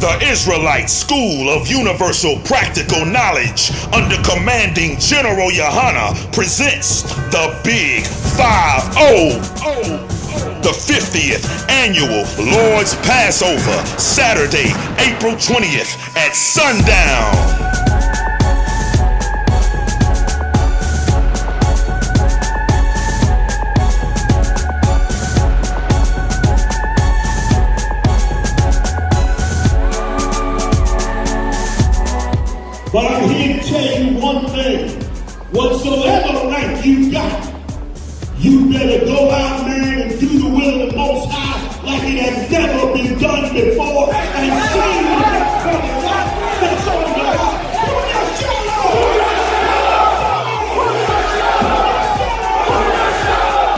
The Israelite School of Universal Practical Knowledge under commanding General Yahanna presents the Big 5-0. The 50th Annual Lord's Passover, Saturday, April 20th at sundown. But I'm here to tell you one thing. Whatsoever rank you got, you better go out, man, and do the will of the Most High like it has never been done before. And see the next brother that's on the heart.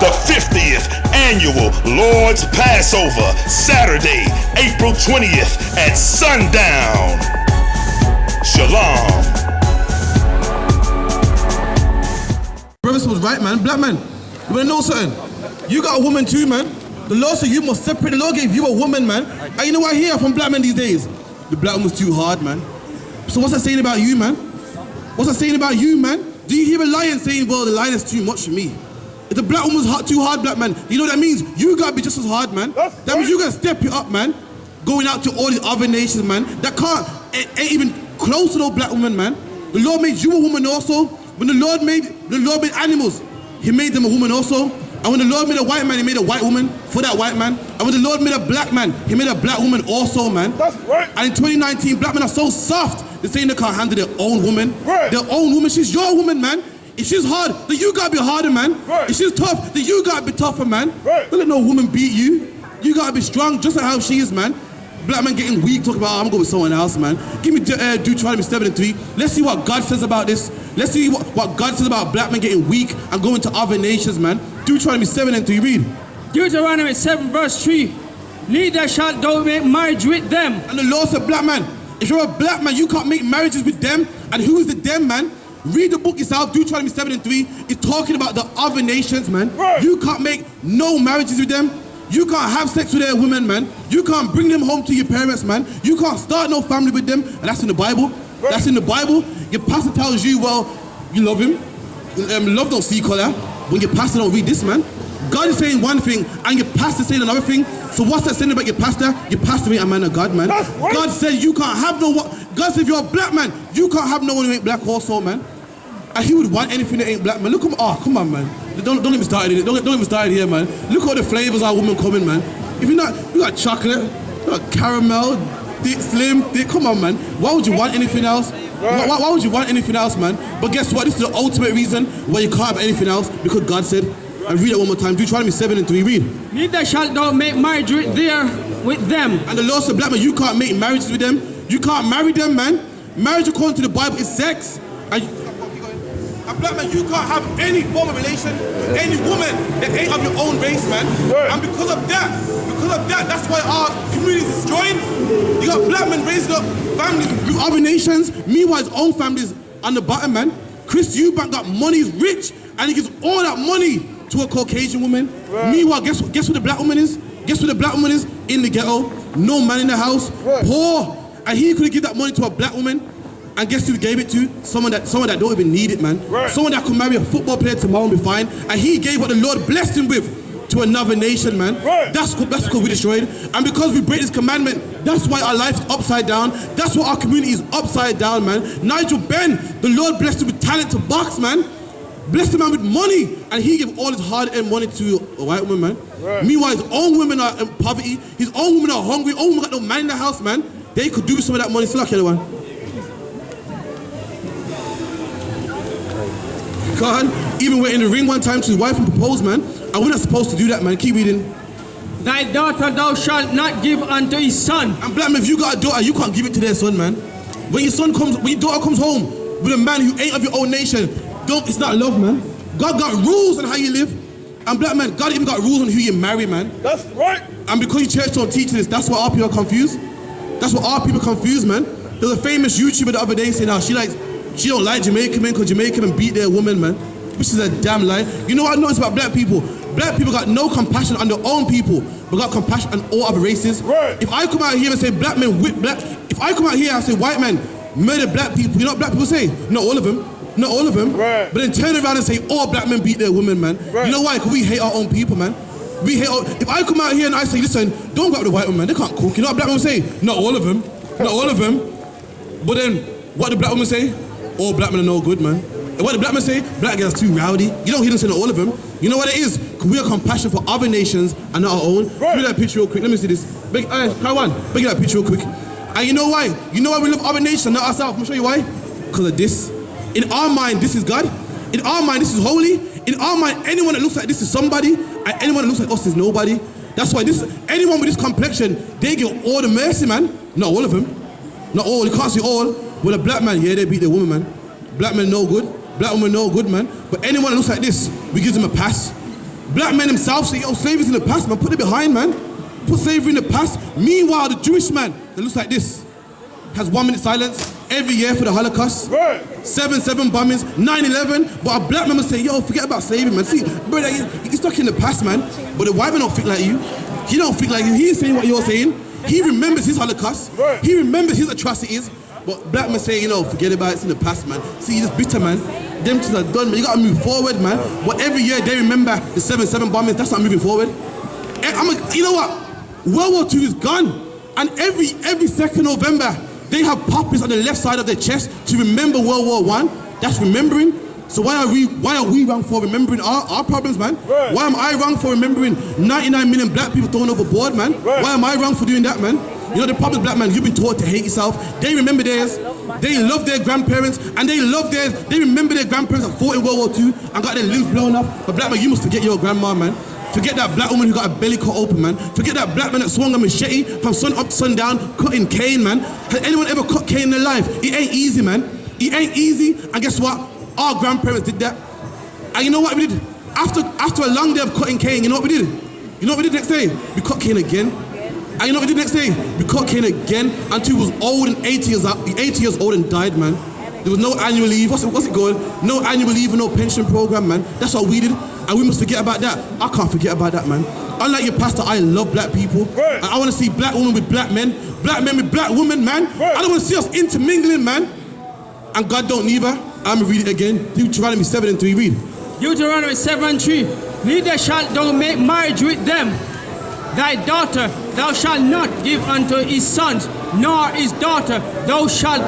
The 50th Annual Lord's Passover, Saturday, April 20th at sundown. Shalom. Brothers was right, man. Black man, you wanna know something? You got a woman too, man. The law said you must separate. The law gave you a woman, man. And you know what I hear from black men these days? The black woman's too hard, man. So what's that saying about you, man? What's that saying about you, man? Do you hear a lion saying, well, the lion is too much for me? If the black woman's too hard, black man, you know what that means? You gotta be just as hard, man. That means you gotta step it up, man. Going out to all these other nations, man, that ain't even close to no black woman, man. The Lord made you a woman also. When the Lord made animals, He made them a woman also. And when the Lord made a white man, He made a white woman for that white man. And when the Lord made a black man, He made a black woman also, man. That's right. And in 2019, black men are so soft, they're saying they can't handle their own woman. Right. Their own woman, she's your woman, man. If she's hard, then you gotta be harder, man. Right. If she's tough, then you gotta be tougher, man. Right. Don't let no woman beat you. You gotta be strong, just like how she is, man. Black man getting weak, talking about, I'm going with someone else, man. Give me Deuteronomy 7:3. Let's see what God says about this. Let's see what God says about black men getting weak and going to other nations, man. Deuteronomy 7:3, read. Deuteronomy 7 verse 3. Neither shalt thou make marriage with them. And the Lord said, black man, if you're a black man, you can't make marriages with them. And who is the them, man? Read the book yourself, Deuteronomy 7:3. It's talking about the other nations, man. Right. You can't make no marriages with them. You can't have sex with their women, man. You can't bring them home to your parents, man. You can't start no family with them. And that's in the Bible. Right. That's in the Bible. Your pastor tells you, well, you love him. Love don't see color. When your pastor don't read this, man. God is saying one thing and your pastor saying another thing. So what's that saying about your pastor? Your pastor ain't a man of God, man. That's right. God said you can't have no one. God said if you're a black man, you can't have no one who ain't black also, man. And He would want anything that ain't black, man. Look at him. Oh, come on, man. Don't get me started. Don't get me started here, man. Look at all the flavors our women coming, man. If you're not, you got chocolate, you got caramel, thick, slim, thick. Come on, man. Why would you want anything else? Why would you want anything else, man? But guess what? This is the ultimate reason why you can't have anything else, because God said, and read it one more time. Deuteronomy 7:3, read. Neither shalt thou make marriage with them. And the Lord said, black man, you can't make marriages with them. You can't marry them, man. Marriage according to the Bible is sex. And black man, you can't have any form of relation with any woman that ain't of your own race, man. Right. And because of that, that's why our community is destroyed. You got black men raising up families with other nations, meanwhile his own family's on the bottom, man. Chris Eubank got money, he's rich, and he gives all that money to a Caucasian woman. Right. Meanwhile, guess what the black woman is? Guess what the black woman is? In the ghetto, no man in the house, right. Poor. And he could have given that money to a black woman. And guess who he gave it to? Someone that don't even need it, man. Right. Someone that could marry a football player tomorrow and be fine. And he gave what the Lord blessed him with to another nation, man. Right. That's because we destroyed. And because we break this commandment, that's why our life is upside down. That's why our community is upside down, man. Nigel Ben, the Lord blessed him with talent to box, man. Blessed him man with money. And he gave all his hard-earned money to a white woman, man. Right. Meanwhile, his own women are in poverty. His own women are hungry. His own women got no man in the house, man. They could do with some of that money. Still kill one. God, even went in the ring one time to his wife and proposed, man. And we're not supposed to do that, man. Keep reading. Thy daughter thou shalt not give unto his son. And black man, if you got a daughter, you can't give it to their son, man. When your daughter comes home with a man who ain't of your own nation, it's not love, man. God got rules on how you live. And black man, God even got rules on who you marry, man. That's right. And because your church don't teach this, that's why our people are confused. That's what our people are confused, man. There was a famous YouTuber the other day saying how she don't like Jamaican men because Jamaican men beat their woman, man. Which is a damn lie. You know what I noticed about black people? Black people got no compassion on their own people, but got compassion on all other races. Right. If I come out here and say black men whip black, if I come out here and say white men murder black people, you know what black people say? Not all of them. Not all of them. Right. But then turn around and say all black men beat their women, man. Right. You know why? Because we hate our own people, man. We hate all, if I come out here and I say, listen, don't go up with the white woman, they can't cook. You know what black women say? Not all of them. Not all of them. But then, what do black women say? All black men are no good, man. And what do black men say? Black girls too rowdy. You don't hear them say not all of them. You know what it is? Because we have compassion for other nations and not our own. Right. Give me that picture real quick. Let me see this. Kaiwan, bring that picture real quick. And you know why? You know why we love other nations and not ourselves? I'm gonna show you why. Because of this. In our mind, this is God. In our mind, this is holy. In our mind, anyone that looks like this is somebody, and anyone that looks like us is nobody. That's why anyone with this complexion, they get all the mercy, man. Not all of them. Not all. You can't see all. With a black man, yeah, they beat their woman, man. Black men no good. Black women no good, man. But anyone that looks like this, we give them a pass. Black men themselves say, yo, slavery's in the past, man. Put it behind, man. Put slavery in the past. Meanwhile, the Jewish man that looks like this has 1 minute silence every year for the Holocaust. Right. 7/7 bombings, 9/11. But a black man will say, yo, forget about slavery, man. See, brother, he's stuck in the past, man. But the white man don't think like you. He don't think like you. He ain't saying what you're saying. He remembers his Holocaust. Right. He remembers his atrocities. But black men say, you know, forget about it, it's in the past, man. See, you're just bitter, man. Them things are done, man. You gotta move forward, man. But every year they remember the 7/7 bombings. That's not moving forward. You know what? World War II is gone. And every 2nd November, they have poppies on the left side of their chest to remember World War I. That's remembering. So why are we wrong for remembering our problems, man? Right. Why am I wrong for remembering 99 million black people thrown overboard, man? Right. Why am I wrong for doing that, man? You know the problem, black man, you've been taught to hate yourself. They remember theirs. They love their grandparents, and they love theirs. They remember their grandparents that fought in World War II and got their limbs blown up. But black man, you must forget your grandma, man. Forget that black woman who got a belly cut open, man. Forget that black man that swung a machete from sun up to sundown, cutting cane, man. Has anyone ever cut cane in their life? It ain't easy, man. It ain't easy. And guess what? Our grandparents did that. And you know what we did? After a long day of cutting cane, you know what we did? You know what we did next day? We cut cane again. And you know what we did next day? We cut cane again until he was old and 80 years old and died, man. There was no annual leave. What's it called? No annual leave and no pension program, man. That's what we did. And we must forget about that. I can't forget about that, man. Unlike your pastor, I love black people. Right. And I want to see black women with black men with black women, man. Right. I don't want to see us intermingling, man. And God don't neither. I'm going to read it again. Deuteronomy 7:3, read. Deuteronomy 7:3. Neither shalt thou make marriage with them. Thy daughter thou shalt not give unto his sons, nor his daughter thou shalt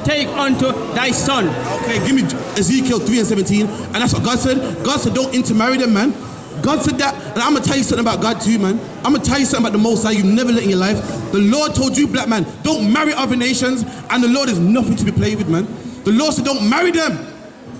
take unto thy son. Okay, give me Ezekiel 3:17. And that's what God said. God said don't intermarry them, man. God said that. And I'm going to tell you something about God too, man. I'm going to tell you something about the Most High you never let in your life. The Lord told you, black man, don't marry other nations. And the Lord is nothing to be played with, man. The Lord said don't marry them.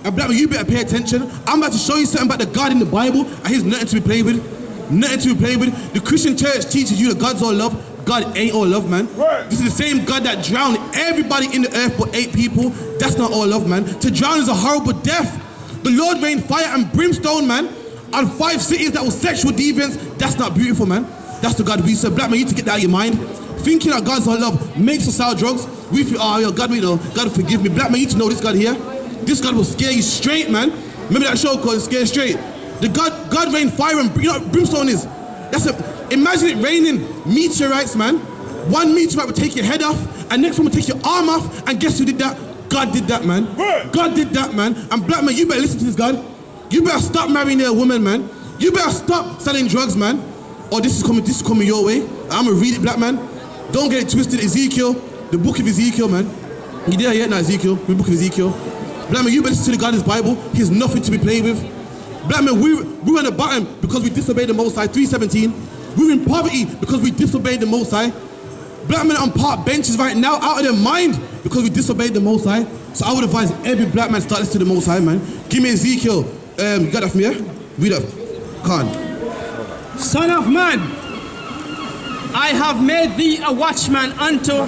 And black man, you better pay attention. I'm about to show you something about the God in the Bible. And he's nothing to be played with. Nothing to be played with. The Christian church teaches you that God's all love. God ain't all love, man. Right. This is the same God that drowned everybody in the earth but 8 people. That's not all love, man. To drown is a horrible death. The Lord rained fire and brimstone, man, on 5 cities that were sexual deviants. That's not beautiful, man. That's the God we serve. Black man, you need to get that out of your mind. Thinking that God's all love makes us sell drugs. We feel, oh, yo, God, we know. God will forgive me. Black man, you need to know this God here. This God will scare you straight, man. Remember that show called Scare Straight? The God rained fire and, you know what brimstone is? Imagine it raining meteorites, man. One meteorite will take your head off, and next one will take your arm off, and guess who did that? God did that, man. God did that, man. And black man, you better listen to this, God. You better stop marrying a woman, man. You better stop selling drugs, man. Or this is coming your way. I'm gonna read it, black man. Don't get it twisted. Ezekiel, the book of Ezekiel, man. You there yet now, Ezekiel? The book of Ezekiel. Black man, you better listen to the God in his Bible. He's nothing to be played with. Black man, we were on the bottom because we disobeyed the Most High. 3:17. We were in poverty because we disobeyed the Most High. Black men on park benches right now out of their mind because we disobeyed the Most High. So I would advise every black man start listening to the Most High, man. Give me Ezekiel. You got that from here? Read up. Khan. Son of man, I have made thee a watchman unto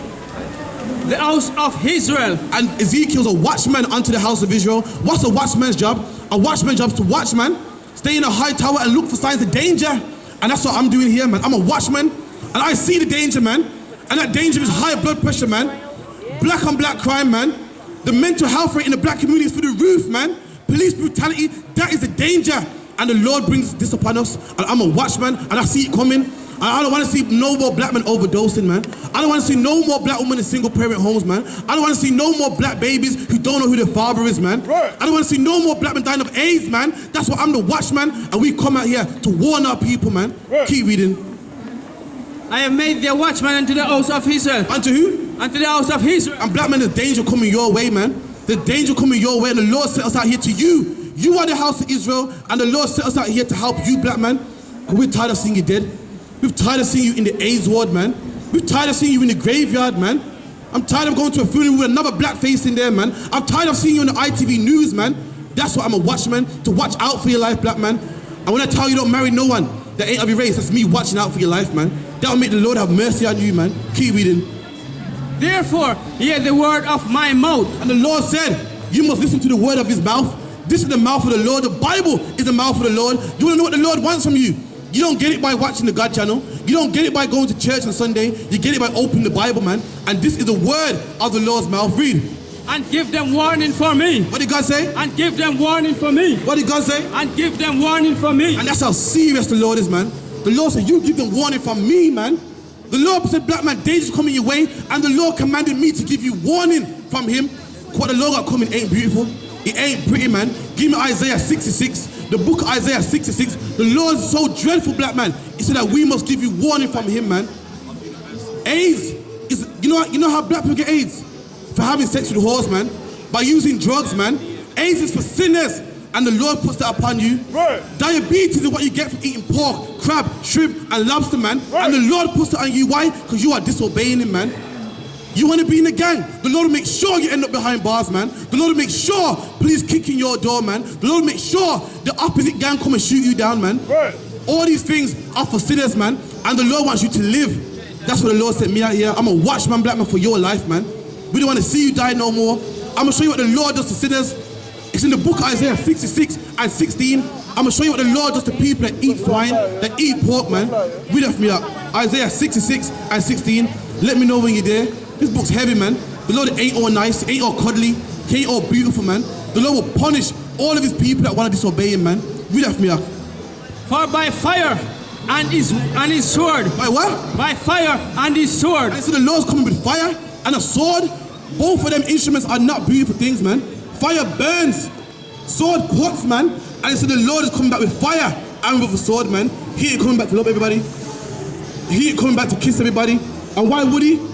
the house of Israel. And Ezekiel's a watchman unto the house of Israel. What's a watchman's job? A watchman's job is to watch, man. Stay in a high tower and look for signs of danger. And that's what I'm doing here, man. I'm a watchman, and I see the danger, man. And that danger is high blood pressure, man. Black on black crime, man. The mental health rate in the black community is through the roof, man. Police brutality, that is a danger. and the Lord brings this upon us, and I'm a watchman, and I see it coming. I don't want to see no more black men overdosing, man. I don't want to see no more black women in single parent homes, man. I don't want to see no more black babies who don't know who their father is, man. I don't want to see no more black men dying of AIDS, man. That's why I'm the watchman, and we come out here to warn our people, man. Keep reading. I have made thee a watchman unto the house of Israel. Unto who? Unto the house of Israel. And black men, there's danger coming your way, man. The danger coming your way, and the Lord set us out here to you. You are the house of Israel, and the Lord set us out here to help you, black man. Because we're tired of seeing you dead. We're tired of seeing you in the AIDS ward, man. We're tired of seeing you in the graveyard, man. I'm tired of going to a funeral with another black face in there, man. I'm tired of seeing you on the ITV news, man. That's why I'm a watchman, to watch out for your life, black man. And when I tell you don't marry no one that ain't of your race, that's me watching out for your life, man. That'll make the Lord have mercy on you, man. Keep reading. Therefore, hear the word of my mouth. And the Lord said, you must listen to the word of his mouth. This is the mouth of the Lord. The Bible is the mouth of the Lord. You want to know what the Lord wants from you? You don't get it by watching the God channel. You don't get it by going to church on Sunday. You get it by opening the Bible, man. And this is the word of the Lord's mouth. Read. And give them warning for me. What did God say? And give them warning for me. What did God say? And give them warning for me. And that's how serious the Lord is, man. The Lord said, you give them warning from me, man. The Lord said, black man, danger's coming your way. And the Lord commanded me to give you warning from him. What the Lord got coming ain't beautiful. It ain't pretty, man. Give me Isaiah 66. The book of Isaiah 66. The Lord is so dreadful, black man. He said that we must give you warning from him, man. AIDS is, you know how black people get AIDS? For having sex with whores, man. By using drugs, man. AIDS is for sinners. And the Lord puts that upon you. Right. Diabetes is what you get from eating pork, crab, shrimp, and lobster, man. Right. And the Lord puts it on you. Why? Because you are disobeying him, man. You want to be in the gang? The Lord will make sure you end up behind bars, man. The Lord will make sure police kick in your door, man. The Lord will make sure the opposite gang come and shoot you down, man. Right. All these things are for sinners, man. And the Lord wants you to live. That's what the Lord sent me out here. I'm a watchman, black man, for your life, man. We don't want to see you die no more. I'm going to show you what the Lord does to sinners. It's in the book of Isaiah 66 and 16. I'm going to show you what the Lord does to people that eat swine, that eat pork, man. Read it for me up. Isaiah 66 and 16. Let me know when you're there. This book's heavy, man. The Lord ain't all nice, ain't all cuddly, he ain't all beautiful, man. The Lord will punish all of his people that want to disobey him, man. Read that for me up. For by fire and his sword. By what? By fire and his sword. And so the Lord's coming with fire and a sword. Both of them instruments are not beautiful things, man. Fire burns, sword cuts, man. And so the Lord is coming back with fire and with a sword, man. He ain't coming back to love everybody. He ain't coming back to kiss everybody. And why would he?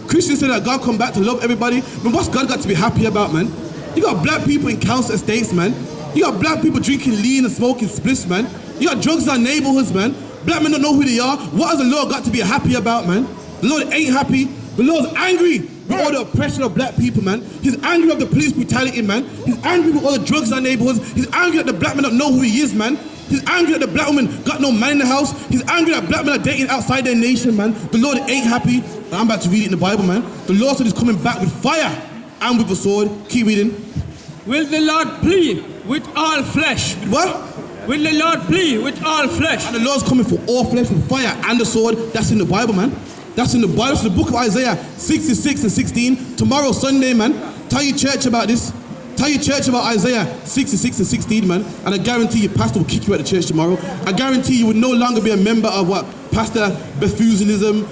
Christians say that God come back to love everybody. But what's God got to be happy about, man? You got black people in council estates, man. You got black people drinking lean and smoking spliffs, man. You got drugs in our neighborhoods, man. Black men don't know who they are. What has the Lord got to be happy about, man? The Lord ain't happy. The Lord's angry with all the oppression of black people, man. He's angry with the police brutality, man. He's angry with all the drugs in our neighborhoods. He's angry that the black men don't know who he is, man. He's angry that the black woman got no man in the house. He's angry that black men are dating outside their nation, man. The Lord ain't happy. I'm about to read it in the Bible, man. The Lord said he's coming back with fire and with a sword. Keep reading. Will the Lord plead with all flesh? What? Will the Lord plead with all flesh? And the Lord's coming for all flesh with fire and the sword. That's in the Bible, man. That's in the Bible. It's the book of Isaiah 66 and 16. Tomorrow, Sunday, man. Tell your church about this. Tell your church about Isaiah 66 and 16, man. And I guarantee your pastor will kick you out of church tomorrow. I guarantee you will no longer be a member of what? Pastor Bethuselism,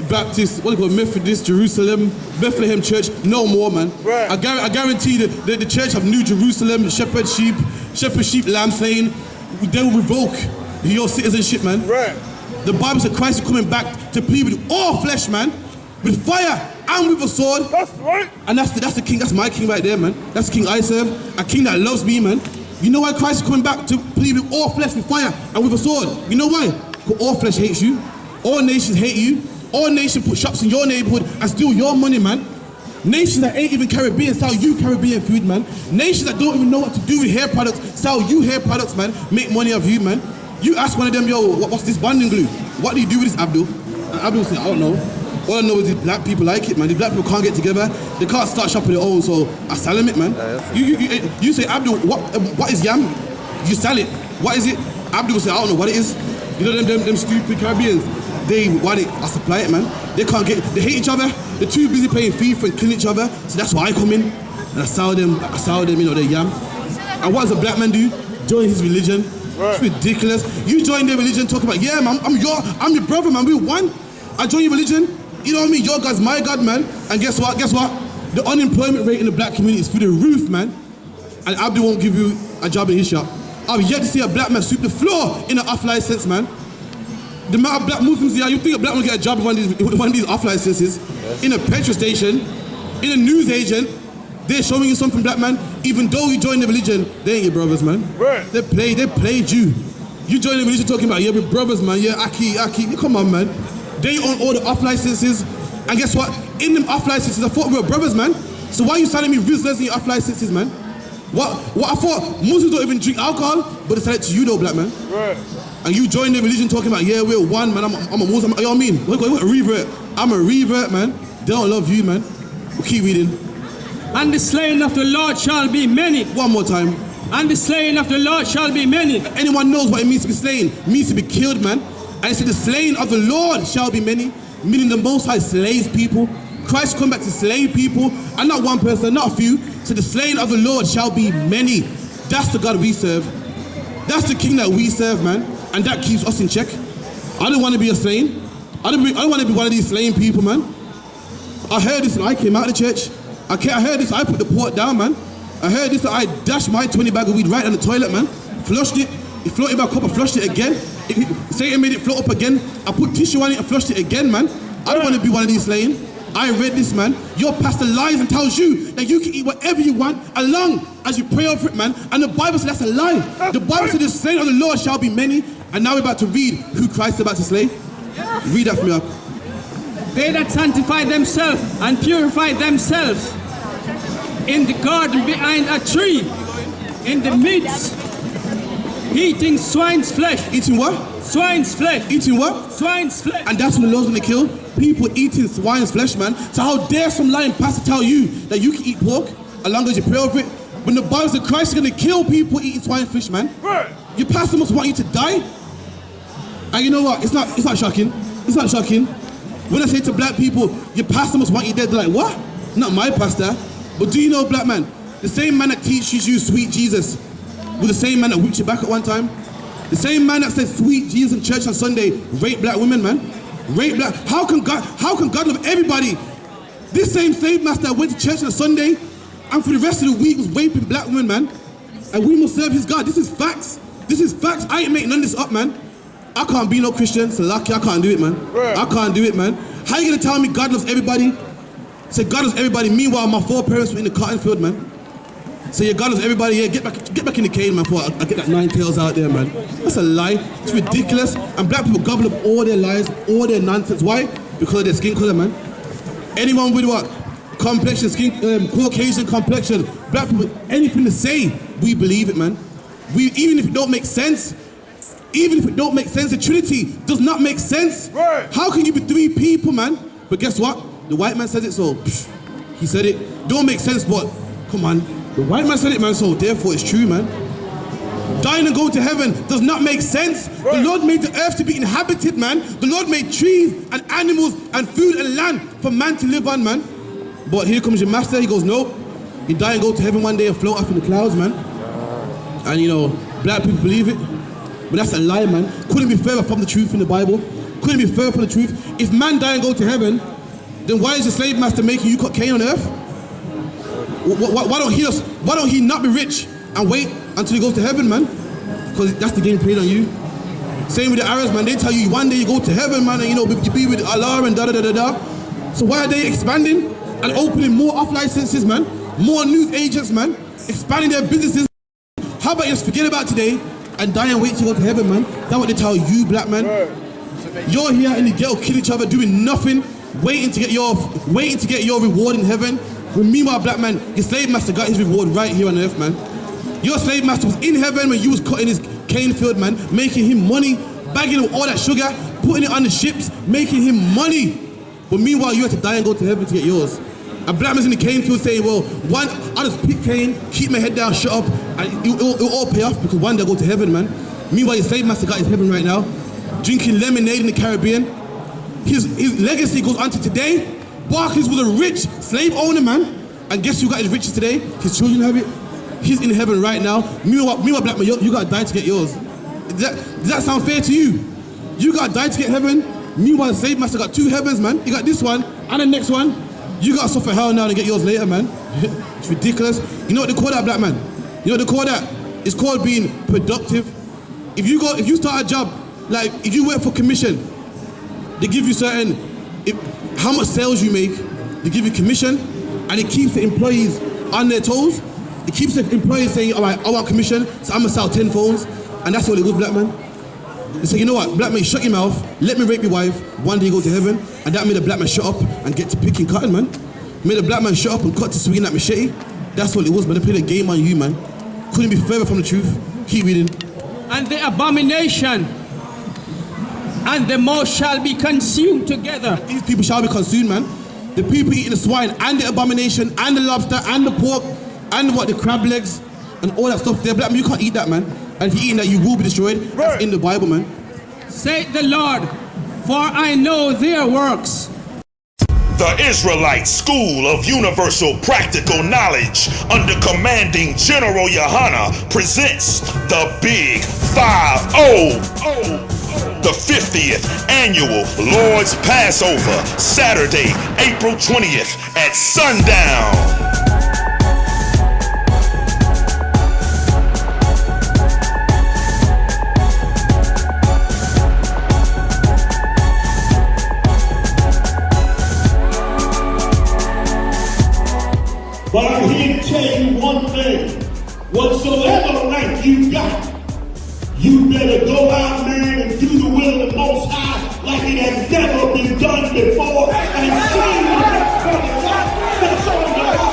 Baptist, what do you call it, Methodist, Jerusalem, Bethlehem Church, no more, man. Right. I guarantee that the Church of New Jerusalem, Shepherd Sheep, Lamb Slain, they will revoke your citizenship, man. Right. The Bible said Christ is coming back to plead with all flesh, man, with fire and with a sword. That's right. And that's the king, that's my king right there, man. That's the king I serve, a king that loves me, man. You know why Christ is coming back to plead with all flesh with fire and with a sword? You know why? Because all flesh hates you. All nations hate you. All nations put shops in your neighborhood and steal your money, man. Nations that ain't even Caribbean sell you Caribbean food, man. Nations that don't even know what to do with hair products sell you hair products, man. Make money of you, man. You ask one of them, yo, what's this bonding glue? What do you do with this, Abdul? And Abdul say, I don't know. All I know is these black people like it, man. These black people can't get together. They can't start shopping their own, so I sell them it, man. You say, Abdul, what is yam? You sell it. What is it? Abdul will say, I don't know what it is. You know them stupid Caribbeans? They want it, I supply it, man. They can't get, they hate each other. They're too busy playing FIFA and killing each other. So that's why I come in and I sell them, you know, their yam. And what does a black man do? Join his religion, It's ridiculous. You join their religion talking about, yeah, man, I'm your brother, man. We one. I join your religion. You know what I mean? Your God's my God, man. And guess what? The unemployment rate in the black community is through the roof, man. And Abdi won't give you a job in his shop. I've yet to see a black man sweep the floor in an off-license, man. The amount of black Muslims here, you think a black man get a job in one of these off-licenses, in a petrol station, in a news agent, they're showing you something, black man. Even though you join the religion, they ain't your brothers, man. Right. They played you. You join the religion talking about, yeah, we're brothers, man. Yeah, Aki. Come on, man. They own all the off-licenses. And guess what? In them off-licenses, I thought we were brothers, man. So why are you selling me Rizlas in your off-licenses, man? What I thought Muslims don't even drink alcohol, but they sell it to you though, black man. Right. And you join the religion talking about, yeah, we're one, man. I'm a Muslim. You know what I mean? What a revert. I'm a revert, man. They don't love you, man. We'll keep reading. And the slain of the Lord shall be many. One more time. And the slain of the Lord shall be many. Anyone knows what it means to be slain? It means to be killed, man. And it said the slain of the Lord shall be many, meaning the Most High slays people. Christ come back to slay people, and not one person, not a few. So the slain of the Lord shall be many. That's the God we serve. That's the King that we serve, man. And that keeps us in check. I don't want to be a slain. I don't want to be one of these slain people, man. I heard this and I came out of the church. I heard this, I put the port down, man. I heard this, I dashed my 20 bag of weed right on the toilet, man. Flushed it. It floated back up, I flushed it again. Satan made it float up again. I put tissue on it and flushed it again, man. I don't want to be one of these slain. I read this, man. Your pastor lies and tells you that you can eat whatever you want as long as you pray over it, man. And the Bible says that's a lie. The Bible says the slain of the Lord shall be many. And now we're about to read who Christ is about to slay. Read that for me up. They that sanctify themselves and purify themselves in the garden behind a tree, in the midst, eating swine's flesh. Eating what? Swine's flesh. Eating what? Swine's flesh. And that's what the Lord's gonna kill. People eating swine's flesh, man. So how dare some lying pastor tell you that you can eat pork as long as you pray over it, when the Bible says Christ is gonna kill people eating swine's flesh, man. Right. Your pastor must want you to die. And you know what? It's not shocking. It's not shocking. When I say to black people, your pastor must want you dead, they're like, what? Not my pastor. But do you know, black man, the same man that teaches you sweet Jesus was the same man that whipped you back at one time. The same man that said sweet Jesus in church on Sunday rape black women, man. Rape black. How can God love everybody? This same slave master that went to church on Sunday and for the rest of the week was raping black women, man. And we must serve his God. This is facts. This is facts. I ain't making none of this up, man. I can't be no Christian, so lucky I can't do it, man. Right. I can't do it, man. How you gonna tell me God loves everybody? Say God loves everybody. Meanwhile, my foreparents were in the cotton field, man. Say your God loves everybody. Yeah, get back in the cave, man. Before I get that 9 tails out there, man. That's a lie. It's ridiculous. And black people gobble up all their lies, all their nonsense. Why? Because of their skin color, man. Anyone with what? Complexion, skin, Caucasian complexion. Black people, anything to say, we believe it, man. Even if it don't make sense. Even if it don't make sense, the Trinity does not make sense. Right. How can you be three people, man? But guess what? The white man says it, so he said it. Don't make sense, but come on. The white man said it, man, so therefore it's true, man. Dying and going to heaven does not make sense. Right. The Lord made the earth to be inhabited, man. The Lord made trees and animals and food and land for man to live on, man. But here comes your master, he goes, nope. You die and go to heaven one day and float off in the clouds, man. And you know, black people believe it. But that's a lie, man. Couldn't be further from the truth in the Bible. Couldn't be further from the truth. If man die and go to heaven, then why is the slave master making you cut cane on earth? Why don't he not be rich and wait until he goes to heaven, man? Because that's the game played on you. Same with the Arabs, man. They tell you one day you go to heaven, man, and you know you be with Allah and da. So why are they expanding and opening more off licenses, man? More news agents, man, expanding their businesses. How about you just forget about today and die and wait to go to heaven, man? That's what they tell you, black man. You're here in the ghetto, killing each other, doing nothing, waiting to get your reward in heaven. But meanwhile, black man, your slave master got his reward right here on earth, man. Your slave master was in heaven when you was cutting his cane field, man, making him money, bagging up all that sugar, putting it on the ships, making him money. But meanwhile, you had to die and go to heaven to get yours. A black man's in the cane field saying, well, one, I'll just pick cane, keep my head down, shut up, and it'll all pay off because one day I'll go to heaven, man. Meanwhile, your slave master got his heaven right now, drinking lemonade in the Caribbean. His legacy goes on to today. Barclays was a rich slave owner, man. And guess who got his riches today? His children have it. He's in heaven right now. Meanwhile black man, you gotta die to get yours. Does that sound fair to you? You got to die to get heaven. Me one saved, master got 2 heavens, man. You got this one and the next one. You got to suffer hell now to get yours later, man. It's ridiculous. You know what they call that, black man? You know what they call that? It's called being productive. If you start a job, like if you work for commission, they give you how much sales you make, they give you commission, and it keeps the employees on their toes. It keeps the employees saying, all right, I want commission, so I'm gonna sell 10 phones, and that's what it was, black man. They say, you know what, black man, shut your mouth, let me rape your wife, one day you go to heaven, and that made the black man shut up and get to picking cotton, man. Made the black man shut up and cut to swinging that machete. That's what it was, man. They played a game on you, man. Couldn't be further from the truth. Keep reading. And the abomination and the mouse shall be consumed together. These people shall be consumed, man. The people eating the swine and the abomination and the lobster and the pork and the crab legs and all that stuff. They're black man, you can't eat that, man. And if you're eating that, you will be destroyed. That's in the Bible, man. Saith the Lord, for I know their works. The Israelite School of Universal Practical Knowledge under commanding General Yahanna presents the Big 5-0. The 50th Annual Lord's Passover, Saturday, April 20th at sundown. But I'm here to tell you one thing. Whatsoever rank you got, you better go out, man, and do the will of the Most High like it has never been done before, and see the next brother that's on the heart.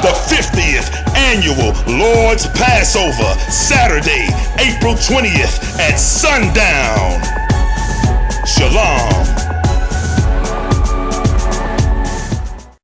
The 50th Annual Lord's Passover, Saturday, April 20th at sundown.